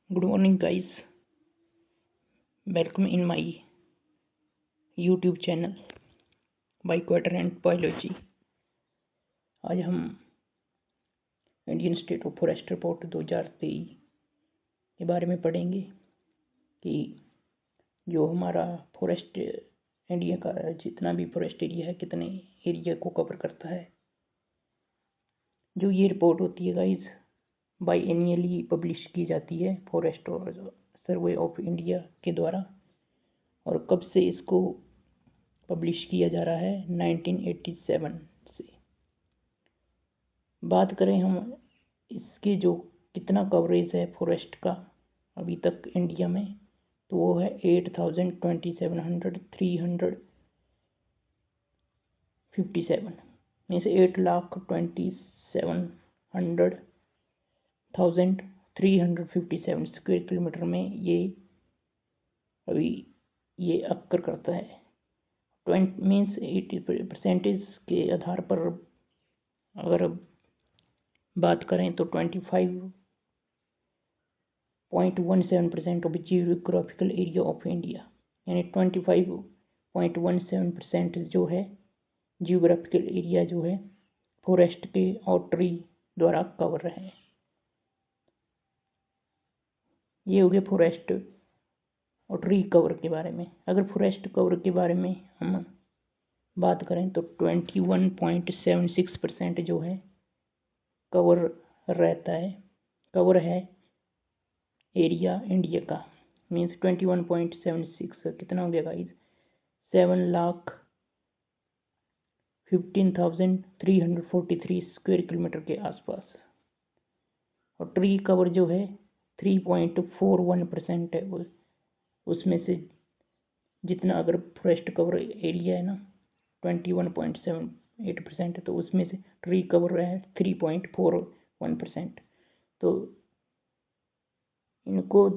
Good morning, guys. Welcome in my YouTube channel by Quadrant Biology. आज हम Indian state of forest report 2023 के बारे में पढ़ेंगे कि जो हमारा फॉरेस्ट इंडिया का जितना भी फॉरेस्ट एरिया है कितने एरिया को कवर करता है। जो ये रिपोर्ट होती है गाइज बाई एनुअली पब्लिश की जाती है फॉरेस्ट और सर्वे ऑफ इंडिया के द्वारा। और कब से इसको पब्लिश किया जा रहा है? 1987 से। बात करें हम इसके जो कितना कवरेज है फॉरेस्ट का अभी तक इंडिया में, तो वो है 8,27,357 में से 8,27,357 स्क्वायर किलोमीटर में ये अभी ये अक्कर करता है। 20 मीन्स 80% के आधार पर अगर बात करें तो 25.17% of geographical area of India, यानी 25.17% जो है जियोग्राफिकल एरिया जो है फॉरेस्ट के और ट्री द्वारा कवर है। ये हो गया फॉरेस्ट और ट्री कवर के बारे में। अगर फॉरेस्ट कवर के बारे में हम बात करें तो 21.76% जो है कवर रहता है, कवर है एरिया इंडिया का। मीन्स 21.76 कितना हो गया गाइज? 7,15,343 स्क्वायर किलोमीटर के आसपास। और ट्री कवर जो है 3.41% है। वो उसमें से जितना अगर फॉरेस्ट कवर एरिया है ना 21.78% है, तो उसमें से ट्री कवर है 3.41%। तो इनको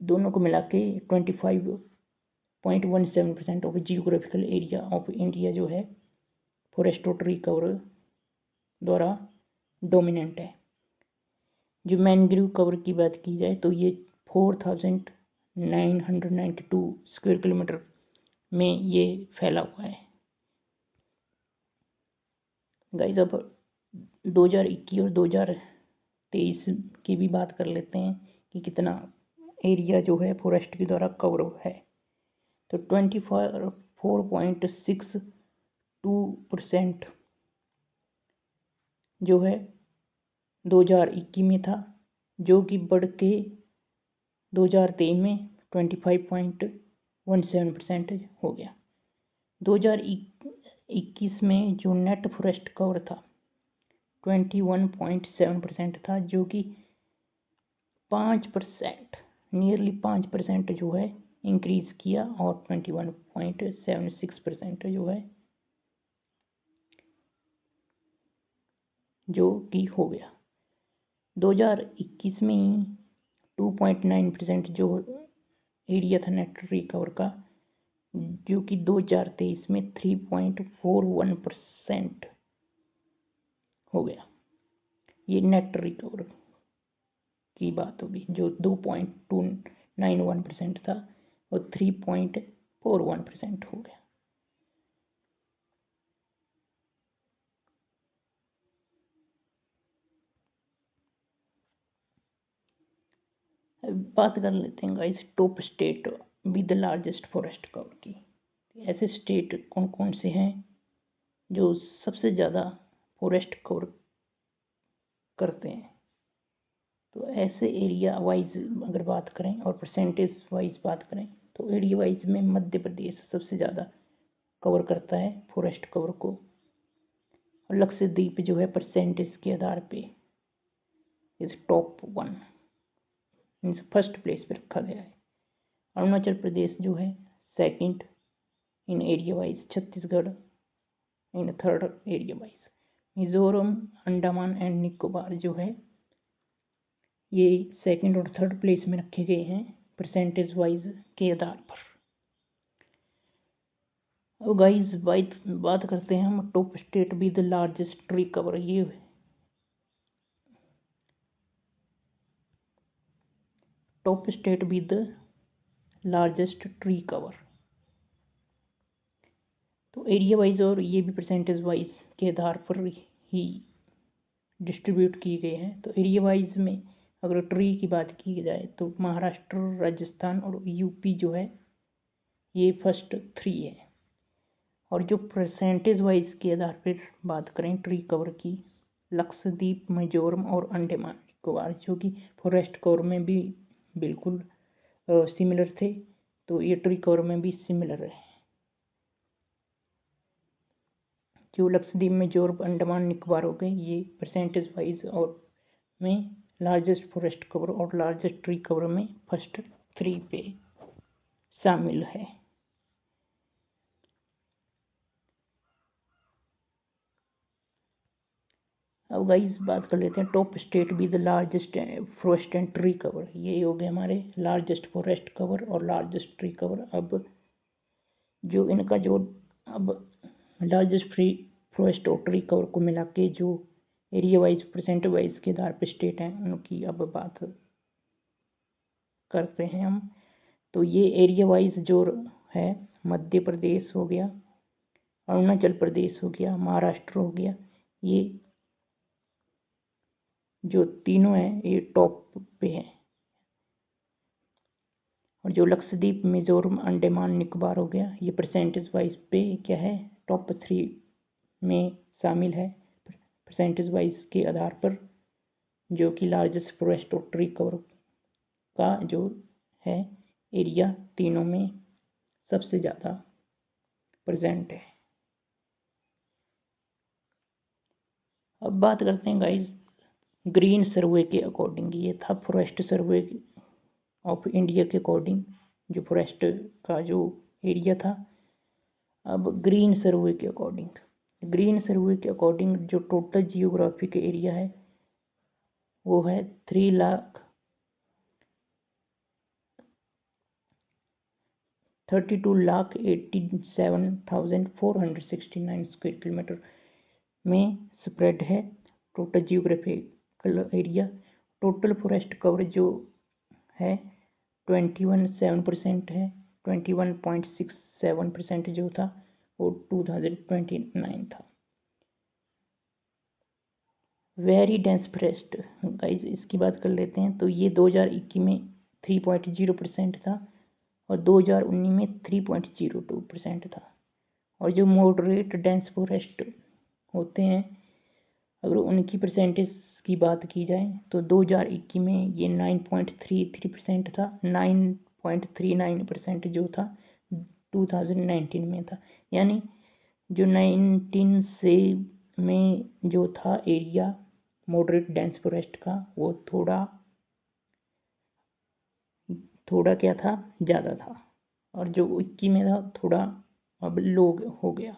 दोनों को मिला के 25.17% of geographical area of India जो है फॉरेस्ट और ट्री कवर द्वारा डोमिनेंट है। जो मैनग्रोव कवर की बात की जाए तो ये 4,992 स्क्वायर किलोमीटर में ये फैला हुआ है। गाइस अब 2021 और 2023 की भी बात कर लेते हैं कि कितना एरिया जो है फॉरेस्ट के द्वारा कवर है। तो 24.62% जो है 2021 में था, जो कि बढ़ के 2023 में 25.17% हो गया। 2021 में जो नेट फॉरेस्ट कवर था 21.7% था, जो कि 5% नियरली 5% जो है इंक्रीज किया और 21.76% जो है जो कि हो गया। 2021 में 2.9% जो एरिया था नेट ट्री कवर का, जो कि 2023 में 3.41% हो गया। ये नेट रिकवर की बात होगी, जो 2.291% था और 3.41% हो गया। बात कर लेते हैं guys top state with largest forest cover की। ऐसे स्टेट कौन कौन से हैं जो सबसे ज़्यादा फॉरेस्ट कवर करते हैं? तो ऐसे एरिया वाइज अगर बात करें और परसेंटेज वाइज बात करें तो एरिया वाइज में मध्य प्रदेश सबसे ज़्यादा कवर करता है फॉरेस्ट कवर को। और लक्षद्वीप जो है परसेंटेज के आधार पे इस टॉप 1 मीन्स फर्स्ट प्लेस पे रखा गया है। अरुणाचल प्रदेश जो है second in area wise, Chhattisgarh in third area wise, Mizoram Andaman and Nicobar जो है ये सेकंड और थर्ड प्लेस में रखे गए हैं परसेंटेज वाइज के आधार पर। अब गाइस बात करते हैं हम top state with largest tree cover. ये top state with largest tree cover. तो एरिया वाइज और ये भी परसेंटेज वाइज के आधार पर ही डिस्ट्रीब्यूट किए गए हैं। तो एरिया वाइज में अगर ट्री की बात की जाए तो महाराष्ट्र, राजस्थान और यूपी जो है ये फर्स्ट 3 है। और जो परसेंटेज वाइज के आधार पर बात करें ट्री कवर की, लक्षद्वीप, मिजोरम और अंडमान निकोबार जो कि फॉरेस्ट कवर में भी बिल्कुल सिमिलर थे, तो ये ट्री कवर में भी सिमिलर है। जो लक्षद्वीप, मिजोरम, अंडमान निकोबार हो गए, ये परसेंटेज वाइज और में लार्जेस्ट फॉरेस्ट कवर और लार्जेस्ट ट्री कवर में फर्स्ट 3 पे शामिल है। अब गाइस बात कर लेते हैं top state with largest forest and tree cover. ये हो गए हमारे लार्जेस्ट फॉरेस्ट कवर और लार्जेस्ट ट्री कवर। अब जो इनका जो अब लार्जेस्ट फ्री फॉरेस्ट और ट्री कवर को मिला के जो एरिया वाइज, परसेंट वाइज के आधार पर स्टेट हैं, उनकी अब बात करते हैं हम। तो ये एरिया वाइज जो है, मध्य प्रदेश हो गया, अरुणाचल प्रदेश हो गया, महाराष्ट्र हो गया, ये जो तीनों हैं ये टॉप पे है। और जो लक्षद्वीप, मिजोरम, अंडमान निकोबार हो गया, ये परसेंटेज वाइज पे क्या है, टॉप 3 में शामिल है परसेंटेज वाइज के आधार पर, जो कि लार्जेस्ट फॉरेस्ट और ट्री कवर का जो है एरिया तीनों में सबसे ज़्यादा प्रेजेंट है। अब बात करते हैं गाइस ग्रीन सर्वे के अकॉर्डिंग। ये था फॉरेस्ट सर्वे ऑफ इंडिया के अकॉर्डिंग जो फॉरेस्ट का जो एरिया था। अब ग्रीन सर्वे के अकॉर्डिंग, ग्रीन सर्वे के अकॉर्डिंग जो टोटल जियोग्राफिक एरिया है वो है 3,32,87,469 स्क्वायर किलोमीटर में स्प्रेड है total geographical area. Total forest cover जो है 21.7% है, 21.67% जो था वो 2029 था। वेरी डेंस फॉरेस्ट गाइस इसकी बात कर लेते हैं। तो ये 2021 में 3.0% था और 2019 में 3.02% था। और जो मॉडरेट डेंस फॉरेस्ट होते हैं, अगर उनकी परसेंटेज की बात की जाए तो 2021 में ये 9.33% था, 9.39% जो था 2019 में था। यानी जो 19 से में जो था एरिया मॉडरेट डेंस फॉरेस्ट का, वो थोड़ा क्या था, ज़्यादा था। और जो 21 में था थोड़ा अब लो हो गया,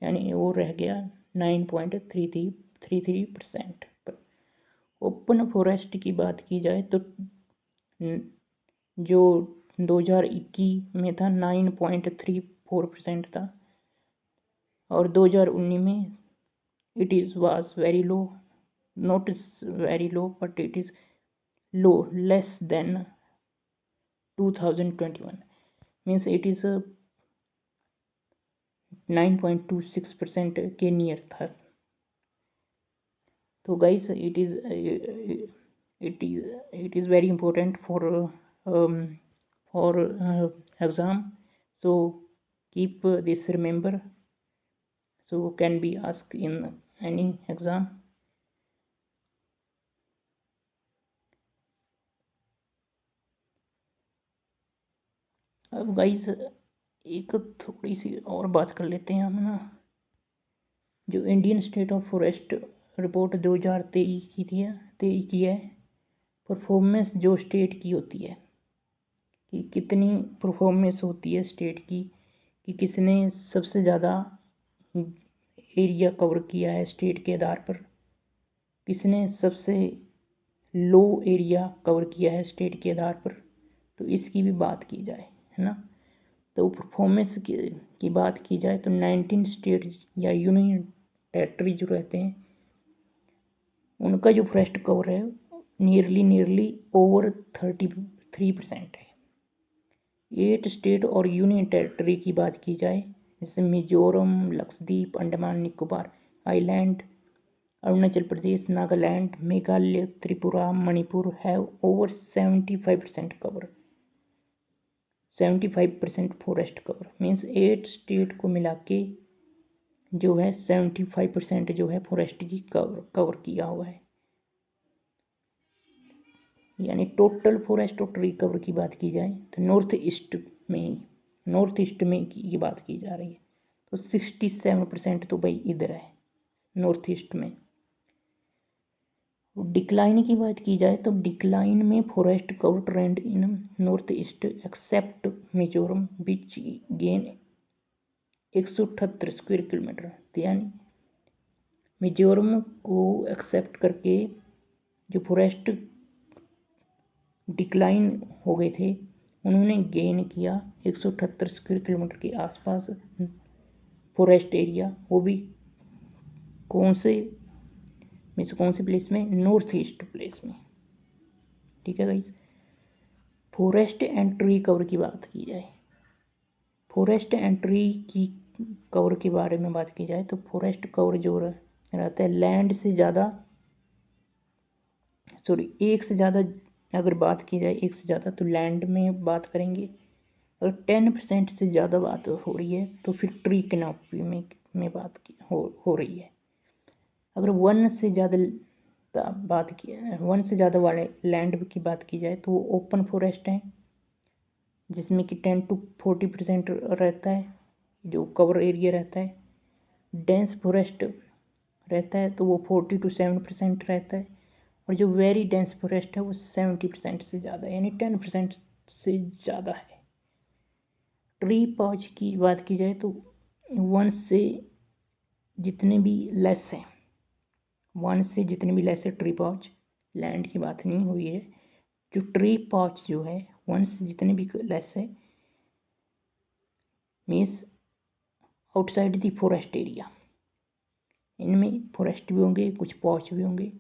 यानी वो रह गया 9.33% पर। ओपन फॉरेस्ट की बात की जाए तो जो 2021 में था 9.34% था और 2019 में it is was very low, not very low but it is low, less than 2021, means it is 9.26% के नियर था। तो guys it is very important for exam, so keep this remember, so can be asked in any exam. अब guys एक थोड़ी सी और बात कर लेते हैं हम ना। जो Indian state of forest report 2023 की है, परफॉर्मेंस जो स्टेट की होती है कि कितनी परफॉर्मेंस होती है स्टेट की, कि किसने सबसे ज़्यादा एरिया कवर किया है स्टेट के आधार पर, किसने सबसे लो एरिया कवर किया है स्टेट के आधार पर, तो इसकी भी बात की जाए, है ना। तो परफॉर्मेंस की बात की जाए तो 19 स्टेट या यूनियन टेरिटरी जो रहते हैं उनका जो फॉरेस्ट कवर है नियरली ओवर 3% है। 8 स्टेट और यूनियन टेरिटरी की बात की जाए, जैसे Mizoram, Lakshadweep, Andaman Nicobar island, Arunachal Pradesh, Nagaland, Meghalaya, Tripura, Manipur have over 75% cover, 75% forest cover means 8 state को मिला के जो है 75% जो है फॉरेस्ट की कवर किया हुआ है। यानी टोटल फॉरेस्ट और ट्री कवर की बात की जाए तो नॉर्थ ईस्ट में की बात की जा रही है, तो 67% तो भाई इधर है नॉर्थ ईस्ट में। डिक्लाइन की बात की जाए तो डिक्लाइन में फॉरेस्ट कवर ट्रेंड इन नॉर्थ ईस्ट एक्सेप्ट मिजोरम विच गेन 178 स्क्वायर किलोमीटर, यानी मिजोरम को एक्सेप्ट करके जो फॉरेस्ट डिक्लाइन हो गए थे उन्होंने गेन किया 178 स्क्वायर किलोमीटर के आसपास फॉरेस्ट एरिया, वो भी कौन से प्लेस में, नॉर्थ ईस्ट प्लेस में। ठीक है guys, forest and tree cover की बात की जाए, फॉरेस्ट एंड ट्री की कवर के बारे में बात की जाए तो फॉरेस्ट कवर जो रहता है लैंड से ज़्यादा, एक से ज़्यादा अगर बात की जाए, एक से ज़्यादा तो लैंड में बात करेंगे। अगर 10% से ज़्यादा बात हो रही है तो फिर ट्री कैनोपी में बात हो रही है। अगर 1 से ज़्यादा वाले लैंड की बात की जाए तो वो ओपन फॉरेस्ट है, जिसमें कि 10 to 40% रहता है जो कवर एरिया रहता है। डेंस फॉरेस्ट रहता है तो वो 40 to 7% रहता है, और जो वेरी डेंस फॉरेस्ट है वो 70% से ज़्यादा, यानी 10% से ज़्यादा है। ट्री पाउच की बात की जाए तो 1 से जितने भी लेस है, 1 से जितने भी लेस है ट्री पाउच, लैंड की बात नहीं हुई है, जो ट्री पाउच जो है 1 से जितने भी लेस है means outside the forest area, इनमें फॉरेस्ट भी होंगे, कुछ पाउच भी होंगे।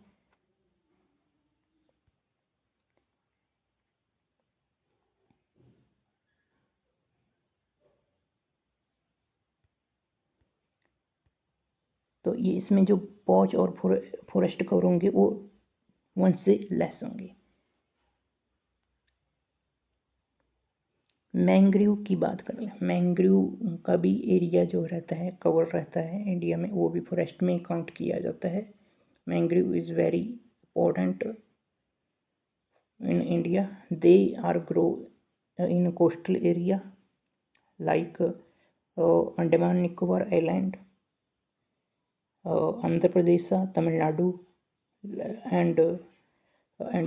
तो ये इसमें जो पाउच और फॉरेस्ट कवर होंगे वो 1 से लेस होंगे। मैंग्रोव की बात करें, मैंग्रोव का भी एरिया जो रहता है, कवर रहता है इंडिया में, वो भी फॉरेस्ट में काउंट किया जाता है। Mangrove is very important in India, they are grow in coastal area like Andaman Nicobar island, Andhra Pradesh, Tamil Nadu and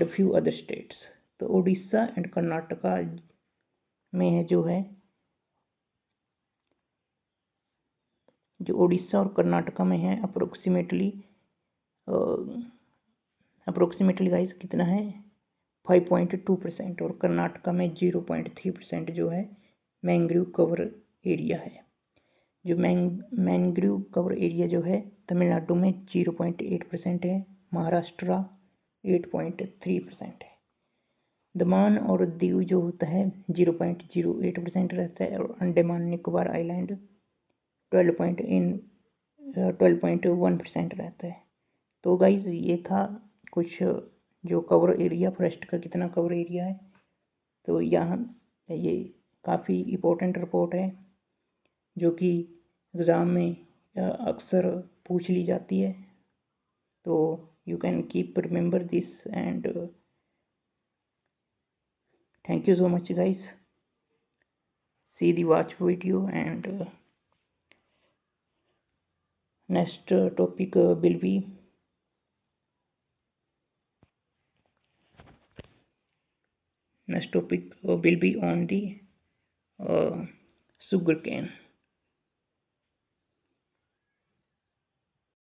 few other states. तो उड़ीसा एंड कर्नाटका में है जो उड़ीसा और कर्नाटका में है अप्रोक्सीमेटली गाइस कितना है 5.2%, और कर्नाटका में 0.3% जो है मैंग्रोव कवर एरिया है। जो मैंग्रोव कवर एरिया जो है तमिलनाडु में 0.8% है, महाराष्ट्र 8.3% है। दमन और दीव जो होता है 0.08% रहता है, और अंडमान निकोबार आइलैंड 12.1% रहता है। तो गाइज ये था कुछ जो कवर एरिया, फॉरेस्ट का कितना कवर एरिया है। तो यहाँ ये काफ़ी इम्पोर्टेंट रिपोर्ट है जो कि एग्ज़ाम में अक्सर पूछ ली जाती है। तो you can keep remember this and thank you so much guys. See the watch video and next topic will be on the sugarcane.